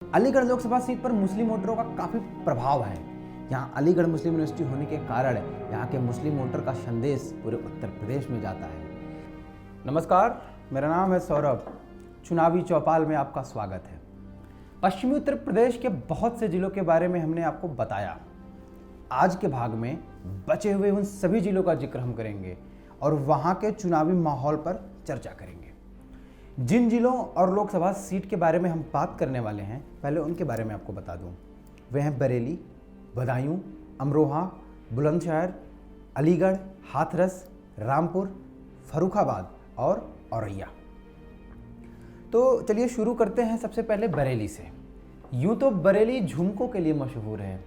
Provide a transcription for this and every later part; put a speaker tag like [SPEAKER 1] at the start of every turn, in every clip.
[SPEAKER 1] Aligarh Lok Sabha seat पर मुस्लिम वोटरों का काफ़ी प्रभाव है। यहाँ अलीगढ़ मुस्लिम यूनिवर्सिटी होने के कारण यहाँ के मुस्लिम वोटर का संदेश पूरे उत्तर प्रदेश में जाता है। नमस्कार, मेरा नाम है सौरभ। चुनावी चौपाल में आपका स्वागत है। पश्चिमी उत्तर प्रदेश के बहुत से जिलों के बारे में हमने आपको बताया। आज के भाग में बचे हुए उन सभी जिलों का जिक्र हम करेंगे और वहाँ के चुनावी माहौल पर चर्चा करेंगे। जिन जिलों और लोकसभा सीट के बारे में हम बात करने वाले हैं, पहले उनके बारे में आपको बता दूं। वे हैं बरेली, बदायूं, अमरोहा, बुलंदशहर, अलीगढ़, हाथरस, रामपुर, फर्रुखाबाद और औरैया। तो चलिए शुरू करते हैं सबसे पहले बरेली से। यूं तो बरेली झुमकों के लिए मशहूर है,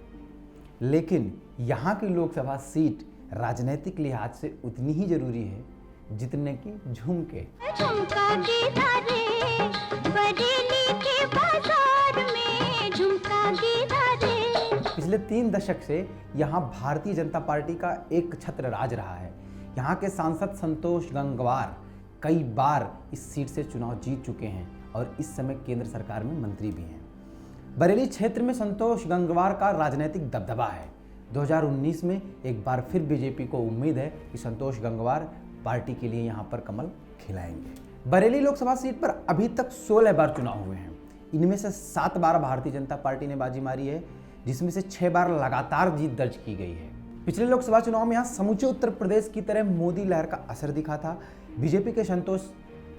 [SPEAKER 1] लेकिन यहाँ की लोकसभा सीट राजनीतिक लिहाज से उतनी ही जरूरी है जितने की झुमके।
[SPEAKER 2] झुमका की धारे, बरेली के बाजार में झुमका की धारे।
[SPEAKER 1] पिछले 3 दशक से यहाँ भारतीय जनता पार्टी का एक छत्र राज रहा है। यहाँ के सांसद संतोष गंगवार कई बार इस सीट से चुनाव जीत चुके हैं और इस समय केंद्र सरकार में मंत्री भी हैं। बरेली क्षेत्र में संतोष गंगवार का राजनीतिक दबदबा है। 2019 में एक बार फिर बीजेपी को उम्मीद है कि संतोष गंगवार पार्टी के लिए यहाँ पर कमल खिलाएंगे। बरेली लोकसभा सीट पर अभी तक 16 बार चुनाव हुए हैं। इनमें से 7 बार भारतीय जनता पार्टी ने बाजी मारी है, जिसमें से 6 बार लगातार जीत दर्ज की गई है। पिछले लोकसभा चुनाव में यहाँ समूचे उत्तर प्रदेश की तरह मोदी लहर का असर दिखा था। बीजेपी के संतोष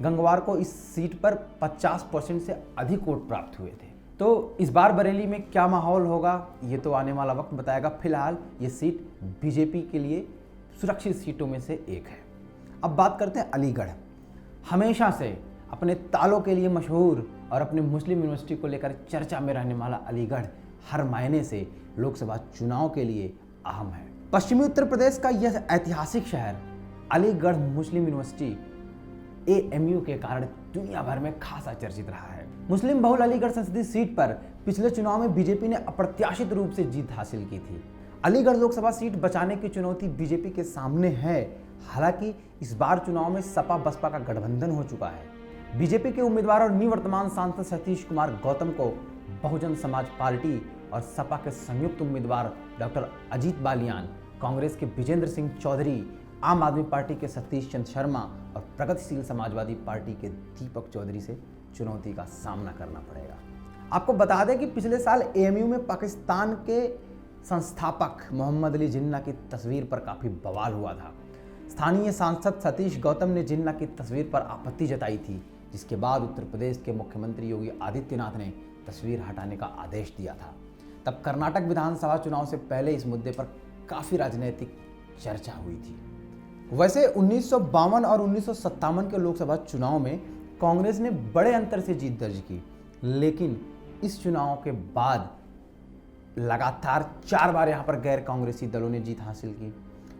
[SPEAKER 1] गंगवार को इस सीट पर 50% से अधिक वोट प्राप्त हुए थे। तो इस बार बरेली में क्या माहौल होगा, ये तो आने वाला वक्त बताएगा। फिलहाल ये सीट बीजेपी के लिए सुरक्षित सीटों में से एक है। अब बात करते हैं अलीगढ़। हमेशा से अपने तालों के लिए मशहूर और अपने मुस्लिम यूनिवर्सिटी को लेकर चर्चा में रहने वाला अलीगढ़ हर मायने से लोकसभा चुनाव के लिए अहम है। पश्चिमी उत्तर प्रदेश का यह ऐतिहासिक शहर अलीगढ़ मुस्लिम यूनिवर्सिटी AMU के कारण दुनिया भर में खासा चर्चित रहा है। मुस्लिम बहुल अलीगढ़ संसदीय सीट पर पिछले चुनाव में बीजेपी ने अप्रत्याशित रूप से जीत हासिल की थी। अलीगढ़ लोकसभा सीट बचाने की चुनौती बीजेपी के सामने है। हालांकि इस बार चुनाव में सपा बसपा का गठबंधन हो चुका है। बीजेपी के उम्मीदवार और निवर्तमान सांसद सतीश कुमार गौतम को बहुजन समाज पार्टी और सपा के संयुक्त उम्मीदवार डॉक्टर अजीत बालियान, कांग्रेस के विजेंद्र सिंह चौधरी, आम आदमी पार्टी के सतीश चंद्र शर्मा और प्रगतिशील समाजवादी पार्टी के दीपक चौधरी से चुनौती का सामना करना पड़ेगा। आपको बता दें कि पिछले साल AMU में पाकिस्तान के संस्थापक मोहम्मद अली जिन्ना की तस्वीर पर काफ़ी बवाल हुआ था। स्थानीय सांसद सतीश गौतम ने जिन्ना की तस्वीर पर आपत्ति जताई थी, जिसके बाद उत्तर प्रदेश के मुख्यमंत्री योगी आदित्यनाथ ने तस्वीर हटाने का आदेश दिया था। तब कर्नाटक विधानसभा चुनाव से पहले इस मुद्दे पर काफ़ी राजनीतिक चर्चा हुई थी। वैसे 1952 और 1957 के लोकसभा चुनाव में कांग्रेस ने बड़े अंतर से जीत दर्ज की, लेकिन इस चुनाव के बाद लगातार 4 बार यहाँ पर गैर कांग्रेसी दलों ने जीत हासिल की।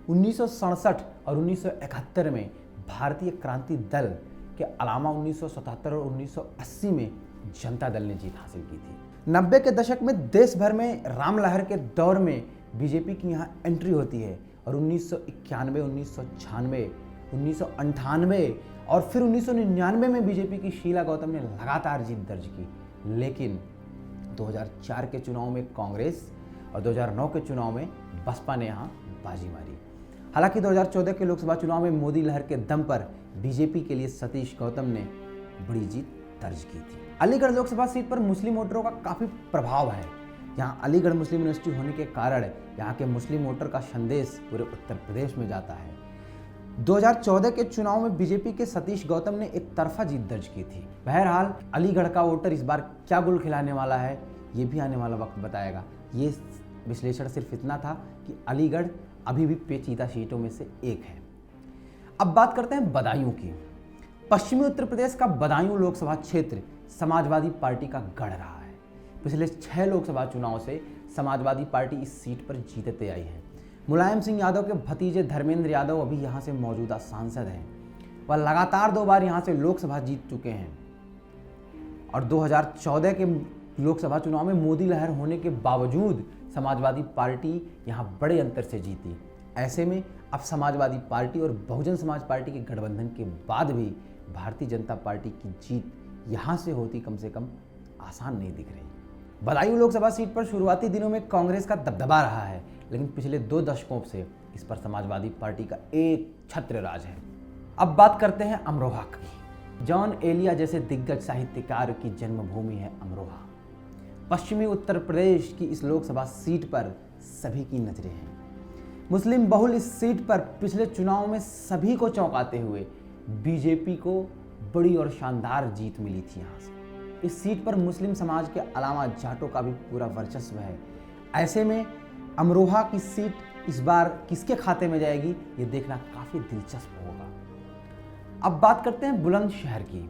[SPEAKER 1] 1967 और 1971 में भारतीय क्रांति दल के अलावा 1977 और 1980 में जनता दल ने जीत हासिल की थी। 90 के दशक में देश भर में राम लहर के दौर में बीजेपी की यहाँ एंट्री होती है और 1991, 1996, 1998 और फिर 1999 में बीजेपी की शीला गौतम ने लगातार जीत दर्ज की। लेकिन 2004 के चुनाव में कांग्रेस और 2009 के चुनाव में बसपा ने यहाँ बाजी मारी। हालांकि 2014 के लोकसभा चुनाव में मोदी लहर के दम पर बीजेपी के लिए सतीश गौतम ने बड़ी जीत दर्ज की थी। अलीगढ़ लोकसभा सीट पर मुस्लिम वोटरों का काफ़ी प्रभाव है। यहाँ अलीगढ़ मुस्लिम यूनिवर्सिटी होने के कारण यहाँ के मुस्लिम वोटर का संदेश पूरे उत्तर प्रदेश में जाता है। 2014 के चुनाव में बीजेपी के सतीश गौतम ने एक तरफा जीत दर्ज की थी। बहरहाल अलीगढ़ का वोटर इस बार क्या गुल खिलाने वाला है, ये भी आने वाला वक्त बताएगा। ये विश्लेषण सिर्फ इतना था कि अलीगढ़ अभी भी पेचीदा सीटों में से एक है। अब बात करते हैं बदायूं की। पश्चिमी उत्तर प्रदेश का बदायूं लोकसभा क्षेत्र समाजवादी पार्टी का गढ़ रहा है। पिछले 6 लोकसभा चुनाव से समाजवादी पार्टी इस सीट पर जीतते आई है। मुलायम सिंह यादव के भतीजे धर्मेंद्र यादव अभी यहाँ से मौजूदा सांसद हैं। वह लगातार 2 बार यहाँ से लोकसभा जीत चुके हैं और 2014 के लोकसभा चुनाव में मोदी लहर होने के बावजूद समाजवादी पार्टी यहाँ बड़े अंतर से जीती। ऐसे में अब समाजवादी पार्टी और बहुजन समाज पार्टी के गठबंधन के बाद भी भारतीय जनता पार्टी की जीत यहाँ से होती कम से कम आसान नहीं दिख रही। बदायूं लोकसभा सीट पर शुरुआती दिनों में कांग्रेस का दबदबा रहा है, लेकिन पिछले 2 दशकों से इस पर समाजवादी पार्टी का एक छत्र राज है। अब बात करते हैं अमरोहा की। जॉन एलिया जैसे दिग्गज साहित्यकार की जन्मभूमि है अमरोहा। पश्चिमी उत्तर प्रदेश की इस लोकसभा सीट पर सभी की नजरें हैं। मुस्लिम बहुल इस सीट पर पिछले चुनाव में सभी को चौंकाते हुए बीजेपी को बड़ी और शानदार जीत मिली थी। यहाँ से इस सीट पर मुस्लिम समाज के अलावा जाटों का भी पूरा वर्चस्व है। ऐसे में अमरोहा की सीट इस बार किसके खाते में जाएगी, ये देखना काफी दिलचस्प होगा। अब बात करते हैं बुलंदशहर की।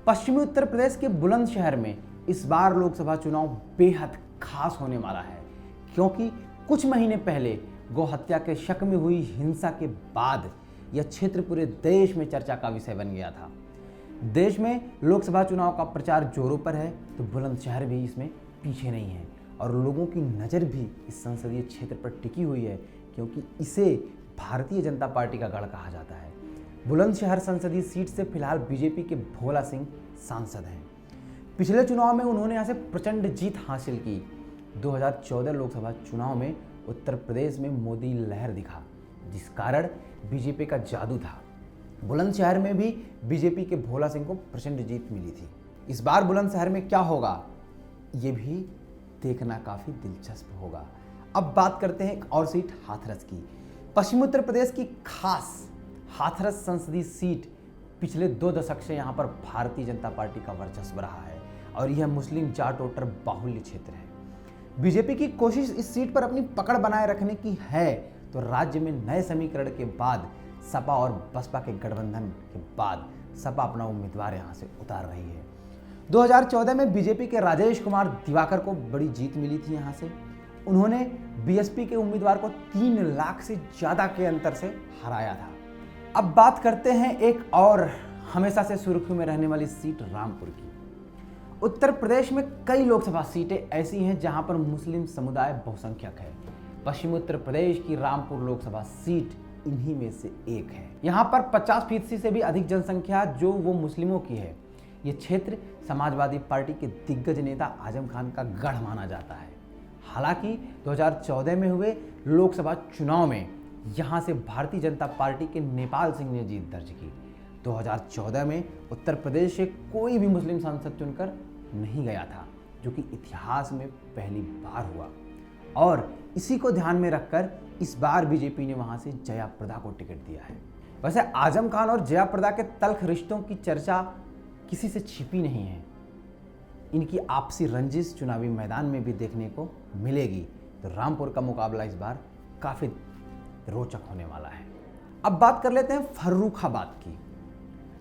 [SPEAKER 1] पश्चिमी उत्तर प्रदेश के बुलंदशहर में इस बार लोकसभा चुनाव बेहद खास होने वाला है, क्योंकि कुछ महीने पहले गौ हत्या के शक में हुई हिंसा के बाद यह क्षेत्र पूरे देश में चर्चा का विषय बन गया था। देश में लोकसभा चुनाव का प्रचार जोरों पर है, तो बुलंदशहर भी इसमें पीछे नहीं है और लोगों की नज़र भी इस संसदीय क्षेत्र पर टिकी हुई है, क्योंकि इसे भारतीय जनता पार्टी का गढ़ कहा जाता है। बुलंदशहर संसदीय सीट से फिलहाल बीजेपी के भोला सिंह सांसद हैं। पिछले चुनाव में उन्होंने यहाँ से प्रचंड जीत हासिल की। 2014 लोकसभा चुनाव में उत्तर प्रदेश में मोदी लहर दिखा, जिस कारण बीजेपी का जादू था। बुलंदशहर में भी बीजेपी के भोला सिंह को प्रचंड जीत मिली थी। इस बार बुलंदशहर में क्या होगा, ये भी देखना काफ़ी दिलचस्प होगा। अब बात करते हैं एक और सीट हाथरस की। पश्चिमी उत्तर प्रदेश की खास हाथरस संसदीय सीट पिछले 2 दशक से यहाँ पर भारतीय जनता पार्टी का वर्चस्व रहा है और यह मुस्लिम जाट वोटर बाहुल्य क्षेत्र है। बीजेपी की कोशिश इस सीट पर अपनी पकड़ बनाए रखने की है, तो राज्य में नए समीकरण के बाद सपा और बसपा के गठबंधन के बाद सपा अपना उम्मीदवार यहाँ से उतार रही है। 2014 में बीजेपी के राजेश कुमार दिवाकर को बड़ी जीत मिली थी। यहाँ से उन्होंने बीएसपी के उम्मीदवार को 3 लाख से ज़्यादा के अंतर से हराया था। अब बात करते हैं एक और हमेशा से सुर्खियों में रहने वाली सीट रामपुर की। उत्तर प्रदेश में कई लोकसभा सीटें ऐसी हैं जहां पर मुस्लिम समुदाय बहुसंख्यक है। पश्चिमी उत्तर प्रदेश की रामपुर लोकसभा सीट इन्हीं में से एक है। यहाँ पर 50% से भी अधिक जनसंख्या जो वो मुस्लिमों की है। ये क्षेत्र समाजवादी पार्टी के दिग्गज नेता आजम खान का गढ़ माना जाता है। हालांकि 2014 में हुए लोकसभा चुनाव में यहाँ से भारतीय जनता पार्टी के नेपाल सिंह ने जीत दर्ज की। 2014 में उत्तर प्रदेश से कोई भी मुस्लिम सांसद चुनकर नहीं गया था, जो कि इतिहास में पहली बार हुआ और इसी को ध्यान में रखकर इस बार बीजेपी ने वहां से जया प्रदा को टिकट दिया है। वैसे आजम खान और जया प्रदा के तल्ख रिश्तों की चर्चा किसी से छिपी नहीं है। इनकी आपसी रंजिश चुनावी मैदान में भी देखने को मिलेगी, तो रामपुर का मुकाबला इस बार काफ़ी रोचक होने वाला है। अब बात कर लेते हैं फर्रुखाबाद की।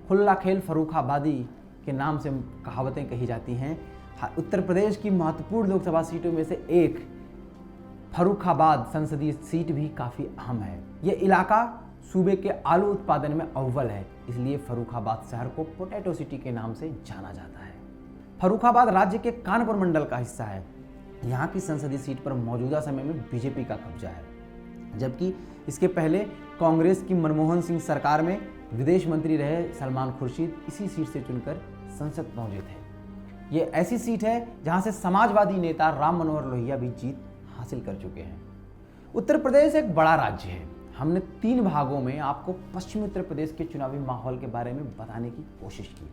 [SPEAKER 1] खुल्ला खेल फर्रुखाबादी के नाम से कहावतें कही जाती हैं। उत्तर प्रदेश की महत्वपूर्ण लोकसभा सीटों में से एक फर्रुखाबाद संसदीय सीट भी काफ़ी अहम है। ये इलाका सूबे के आलू उत्पादन में अव्वल है, इसलिए फर्रुखाबाद शहर को पोटैटो सिटी के नाम से जाना जाता है। फर्रुखाबाद राज्य के कानपुर मंडल का हिस्सा है। यहाँ की संसदीय सीट पर मौजूदा समय में बीजेपी का कब्जा है, जबकि इसके पहले कांग्रेस की मनमोहन सिंह सरकार में विदेश मंत्री रहे सलमान खुर्शीद इसी सीट से चुनकर संसद पहुंचे थे। ये ऐसी सीट है जहां से समाजवादी नेता राम मनोहर लोहिया भी जीत हासिल कर चुके हैं। उत्तर प्रदेश एक बड़ा राज्य है। हमने 3 भागों में आपको पश्चिमी उत्तर प्रदेश के चुनावी माहौल के बारे में बताने की कोशिश की,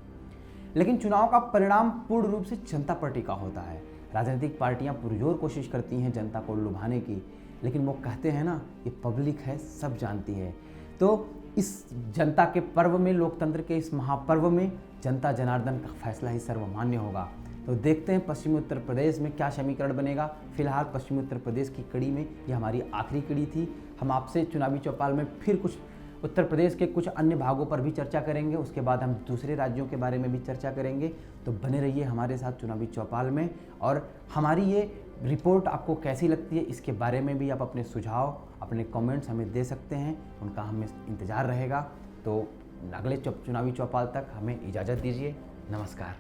[SPEAKER 1] लेकिन चुनाव का परिणाम पूर्ण रूप से जनता पार्टी का होता है। राजनीतिक पार्टियां पुरजोर कोशिश करती हैं जनता को लुभाने की, लेकिन वो कहते हैं ना, ये पब्लिक है, सब जानती है। तो इस जनता के पर्व में, लोकतंत्र के इस महापर्व में जनता जनार्दन का फैसला ही सर्वमान्य होगा। तो देखते हैं पश्चिमी उत्तर प्रदेश में क्या समीकरण बनेगा। फिलहाल पश्चिमी उत्तर प्रदेश की कड़ी में ये हमारी आखिरी कड़ी थी। हम आपसे चुनावी चौपाल में फिर कुछ उत्तर प्रदेश के कुछ अन्य भागों पर भी चर्चा करेंगे। उसके बाद हम दूसरे राज्यों के बारे में भी चर्चा करेंगे। तो बने रहिए हमारे साथ चुनावी चौपाल में। और हमारी ये रिपोर्ट आपको कैसी लगती है, इसके बारे में भी आप अपने सुझाव, अपने कमेंट्स हमें दे सकते हैं। उनका हमें इंतज़ार रहेगा। तो अगले चुनावी चौपाल तक हमें इजाज़त दीजिए। नमस्कार।